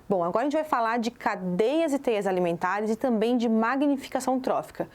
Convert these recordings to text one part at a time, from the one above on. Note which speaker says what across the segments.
Speaker 1: Bom, agora a gente vai falar de cadeias e teias alimentares e também de magnificação trófica.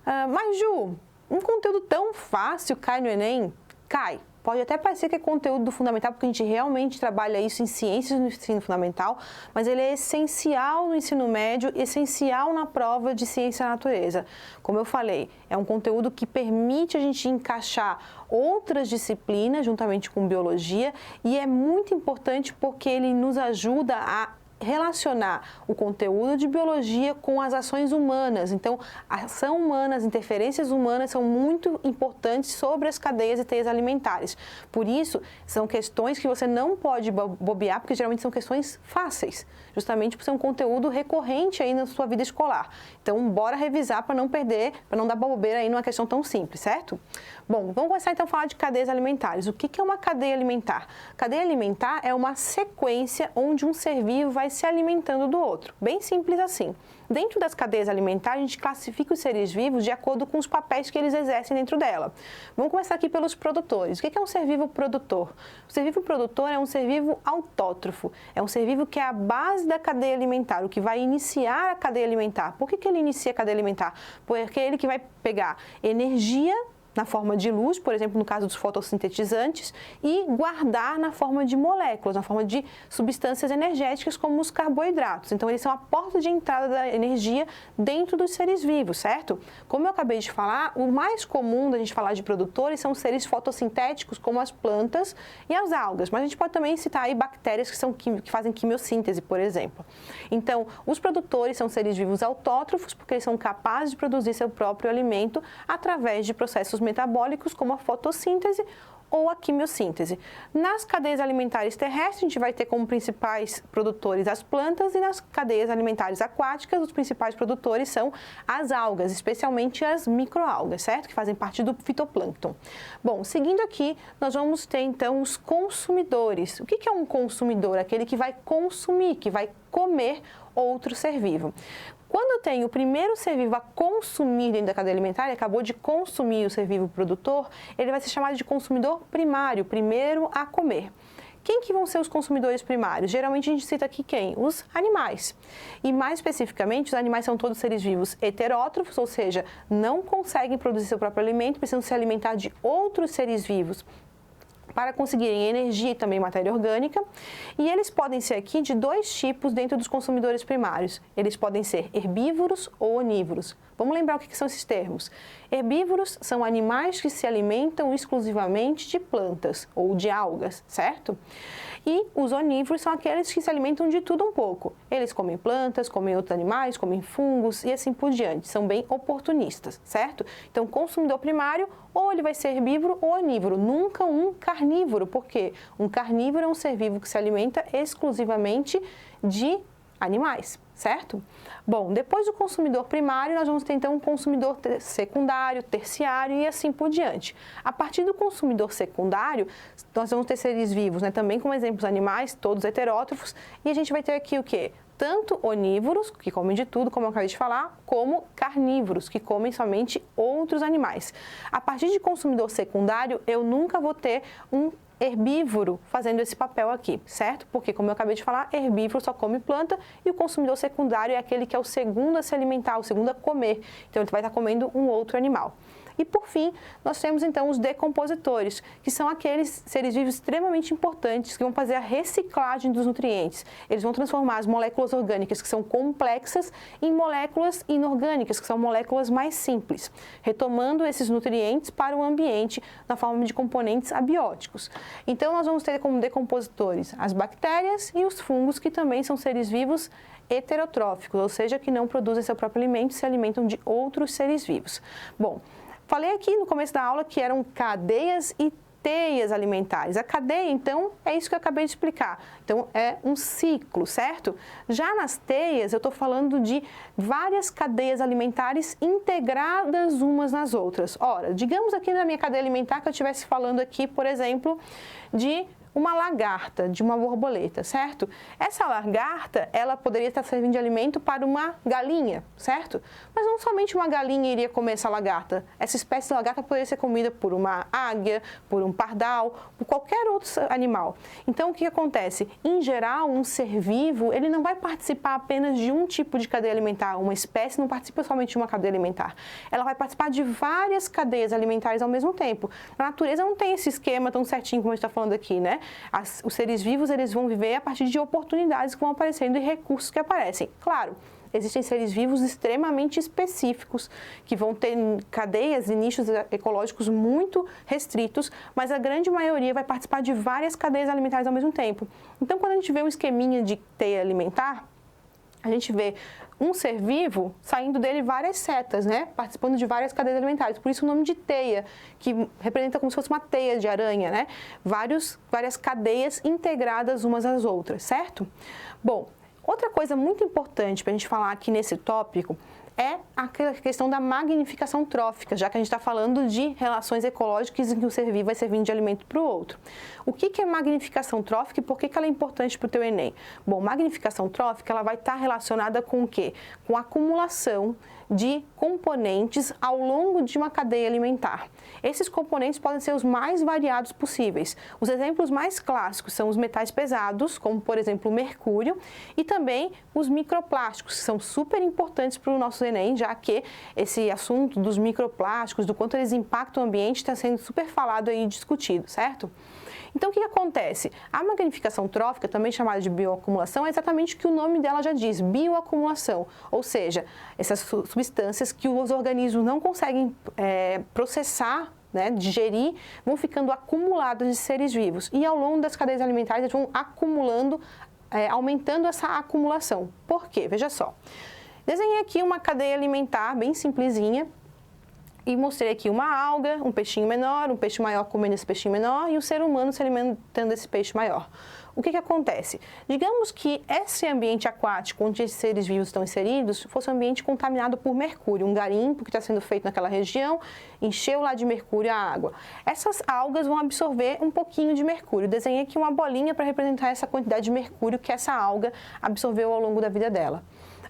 Speaker 1: Mas, Ju, um conteúdo tão fácil cai no Enem? Cai. Pode até parecer que é conteúdo fundamental, porque a gente realmente trabalha isso em ciências no ensino fundamental, mas ele é essencial no ensino médio, essencial na prova de ciência da natureza. Como eu falei, é um conteúdo que permite a gente encaixar outras disciplinas juntamente com biologia e é muito importante porque ele nos ajuda a relacionar o conteúdo de biologia com as ações humanas. Então, a ação humana, as interferências humanas são muito importantes sobre as cadeias e teias alimentares. Por isso, são questões que você não pode bobear, porque geralmente são questões fáceis, justamente por ser um conteúdo recorrente aí na sua vida escolar. Então, bora revisar para não perder, para não dar bobeira aí numa questão tão simples, certo? Bom, vamos começar então a falar de cadeias alimentares. O que é uma cadeia alimentar? Cadeia alimentar é uma sequência onde um ser vivo vai se alimentando do outro. Bem simples assim. Dentro das cadeias alimentares, a gente classifica os seres vivos de acordo com os papéis que eles exercem dentro dela. Vamos começar aqui pelos produtores. O que é um ser vivo produtor? O ser vivo produtor é um ser vivo autótrofo. É um ser vivo que é a base da cadeia alimentar, o que vai iniciar a cadeia alimentar. Por que ele inicia a cadeia alimentar? Porque é ele que vai pegar energia na forma de luz, por exemplo, no caso dos fotossintetizantes, e guardar na forma de moléculas, na forma de substâncias energéticas como os carboidratos. Então, eles são a porta de entrada da energia dentro dos seres vivos, certo? Como eu acabei de falar, o mais comum da gente falar de produtores são seres fotossintéticos, como as plantas e as algas, mas a gente pode também citar aí bactérias que fazem quimiossíntese, por exemplo. Então, os produtores são seres vivos autótrofos, porque eles são capazes de produzir seu próprio alimento através de processos metabólicos como a fotossíntese ou a quimiossíntese. Nas cadeias alimentares terrestres, a gente vai ter como principais produtores as plantas e nas cadeias alimentares aquáticas, os principais produtores são as algas, especialmente as microalgas, certo? Que fazem parte do fitoplâncton. Bom, seguindo aqui, nós vamos ter então os consumidores. O que é um consumidor? Aquele que vai consumir, que vai comer outro ser vivo. Quando eu tenho o primeiro ser vivo a consumir dentro da cadeia alimentar, ele acabou de consumir o ser vivo produtor, ele vai ser chamado de consumidor primário, primeiro a comer. Quem que vão ser os consumidores primários? Geralmente a gente cita aqui quem? Os animais. E mais especificamente, os animais são todos seres vivos heterótrofos, ou seja, não conseguem produzir seu próprio alimento, precisam se alimentar de outros seres vivos para conseguirem energia e também matéria orgânica. E eles podem ser aqui de dois tipos dentro dos consumidores primários. Eles podem ser herbívoros ou onívoros. Vamos lembrar o que são esses termos. Herbívoros são animais que se alimentam exclusivamente de plantas ou de algas, certo? E os onívoros são aqueles que se alimentam de tudo um pouco. Eles comem plantas, comem outros animais, comem fungos e assim por diante. São bem oportunistas, certo? Então, consumidor primário, ou ele vai ser herbívoro ou onívoro, nunca um carnívoro, porque um carnívoro é um ser vivo que se alimenta exclusivamente de animais, certo? Bom, depois do consumidor primário, nós vamos ter então um consumidor secundário, terciário e assim por diante. A partir do consumidor secundário, nós vamos ter seres vivos, né, também como exemplos animais, todos heterótrofos, e a gente vai ter aqui o quê? Tanto onívoros, que comem de tudo, como eu acabei de falar, como carnívoros, que comem somente outros animais. A partir de consumidor secundário, eu nunca vou ter um herbívoro fazendo esse papel aqui, certo? Porque, como eu acabei de falar, herbívoro só come planta e o consumidor secundário é aquele que é o segundo a se alimentar, o segundo a comer. Então, ele vai estar comendo um outro animal. E, por fim, nós temos, então, os decompositores, que são aqueles seres vivos extremamente importantes que vão fazer a reciclagem dos nutrientes. Eles vão transformar as moléculas orgânicas, que são complexas, em moléculas inorgânicas, que são moléculas mais simples, retomando esses nutrientes para o ambiente na forma de componentes abióticos. Então, nós vamos ter como decompositores as bactérias e os fungos, que também são seres vivos heterotróficos, ou seja, que não produzem seu próprio alimento, se alimentam de outros seres vivos. Bom, falei aqui no começo da aula que eram cadeias e teias alimentares. A cadeia, então, é isso que eu acabei de explicar. Então, é um ciclo, certo? Já nas teias, eu estou falando de várias cadeias alimentares integradas umas nas outras. Ora, digamos aqui na minha cadeia alimentar que eu estivesse falando aqui, por exemplo, de uma lagarta de uma borboleta, certo? Essa lagarta, ela poderia estar servindo de alimento para uma galinha, certo? Mas não somente uma galinha iria comer essa lagarta. Essa espécie de lagarta poderia ser comida por uma águia, por um pardal, por qualquer outro animal. Então, o que acontece? Em geral, um ser vivo, ele não vai participar apenas de um tipo de cadeia alimentar. Uma espécie não participa somente de uma cadeia alimentar. Ela vai participar de várias cadeias alimentares ao mesmo tempo. Na natureza não tem esse esquema tão certinho como a gente está falando aqui, né? Os seres vivos, eles vão viver a partir de oportunidades que vão aparecendo e recursos que aparecem. Claro, existem seres vivos extremamente específicos, que vão ter cadeias e nichos ecológicos muito restritos, mas a grande maioria vai participar de várias cadeias alimentares ao mesmo tempo. Então, quando a gente vê um esqueminha de teia alimentar, a gente vê um ser vivo saindo dele várias setas, né? Participando de várias cadeias alimentares. Por isso o nome de teia, que representa como se fosse uma teia de aranha, né? Várias cadeias integradas umas às outras, certo? Bom, outra coisa muito importante para a gente falar aqui nesse tópico é a questão da magnificação trófica, já que a gente está falando de relações ecológicas em que o ser vivo vai servindo de alimento para o outro. O que é magnificação trófica e por que ela é importante para o teu Enem? Bom, magnificação trófica ela vai estar relacionada com o quê? Com a acumulação de componentes ao longo de uma cadeia alimentar. Esses componentes podem ser os mais variados possíveis. Os exemplos mais clássicos são os metais pesados, como por exemplo o mercúrio, e também os microplásticos, que são super importantes para o nosso Enem, já que esse assunto dos microplásticos, do quanto eles impactam o ambiente, está sendo super falado e discutido, certo? Então, o que acontece? A magnificação trófica, também chamada de bioacumulação, é exatamente o que o nome dela já diz, bioacumulação, ou seja, essas substâncias que os organismos não conseguem processar, né, digerir, vão ficando acumuladas de seres vivos e ao longo das cadeias alimentares eles vão acumulando, aumentando essa acumulação. Por quê? Veja só, desenhei aqui uma cadeia alimentar bem simplesinha, e mostrei aqui uma alga, um peixinho menor, um peixe maior comendo esse peixinho menor e o ser humano se alimentando desse peixe maior. O que acontece? Digamos que esse ambiente aquático onde esses seres vivos estão inseridos fosse um ambiente contaminado por mercúrio, um garimpo que está sendo feito naquela região, encheu lá de mercúrio a água. Essas algas vão absorver um pouquinho de mercúrio. Desenhei aqui uma bolinha para representar essa quantidade de mercúrio que essa alga absorveu ao longo da vida dela.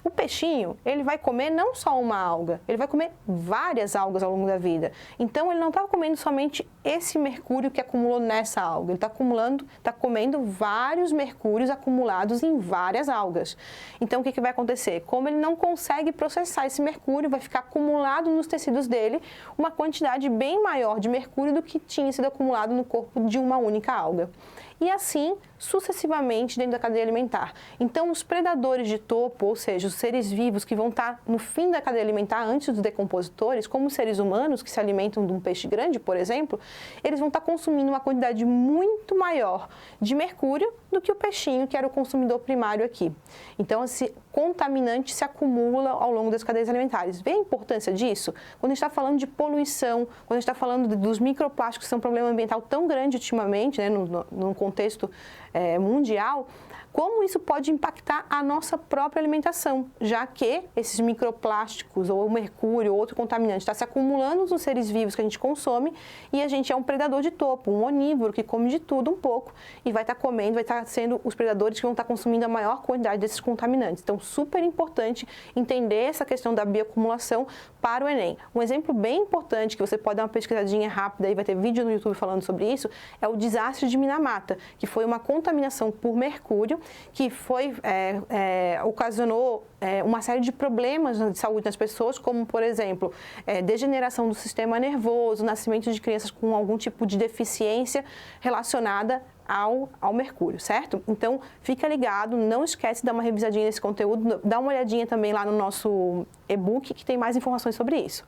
Speaker 1: O peixinho, ele vai comer não só uma alga, ele vai comer várias algas ao longo da vida. Então, ele não está comendo somente esse mercúrio que acumulou nessa alga, ele está comendo vários mercúrios acumulados em várias algas. Então, o que vai acontecer? Como ele não consegue processar esse mercúrio, vai ficar acumulado nos tecidos dele uma quantidade bem maior de mercúrio do que tinha sido acumulado no corpo de uma única alga. E assim, sucessivamente, dentro da cadeia alimentar. Então, os predadores de topo, ou seja, os seres vivos que vão estar no fim da cadeia alimentar antes dos decompositores, como os seres humanos que se alimentam de um peixe grande, por exemplo, eles vão estar consumindo uma quantidade muito maior de mercúrio do que o peixinho, que era o consumidor primário aqui. Então, esse contaminante se acumula ao longo das cadeias alimentares. Vê a importância disso? Quando a gente está falando de poluição, quando a gente está falando dos microplásticos, que são um problema ambiental tão grande ultimamente, né, no contexto mundial, como isso pode impactar a nossa própria alimentação, já que esses microplásticos, ou o mercúrio, ou outro contaminante, está se acumulando nos seres vivos que a gente consome e a gente é um predador de topo, um onívoro que come de tudo um pouco e vai estar comendo, vai estar sendo os predadores que vão estar consumindo a maior quantidade desses contaminantes. Então, super importante entender essa questão da bioacumulação para o Enem. Um exemplo bem importante, que você pode dar uma pesquisadinha rápida e vai ter vídeo no YouTube falando sobre isso, é o desastre de Minamata, que foi uma contaminação por mercúrio que ocasionou uma série de problemas de saúde nas pessoas, como, por exemplo, degeneração do sistema nervoso, nascimento de crianças com algum tipo de deficiência relacionada ao mercúrio, certo? Então, fica ligado, não esquece de dar uma revisadinha nesse conteúdo, dá uma olhadinha também lá no nosso e-book que tem mais informações sobre isso.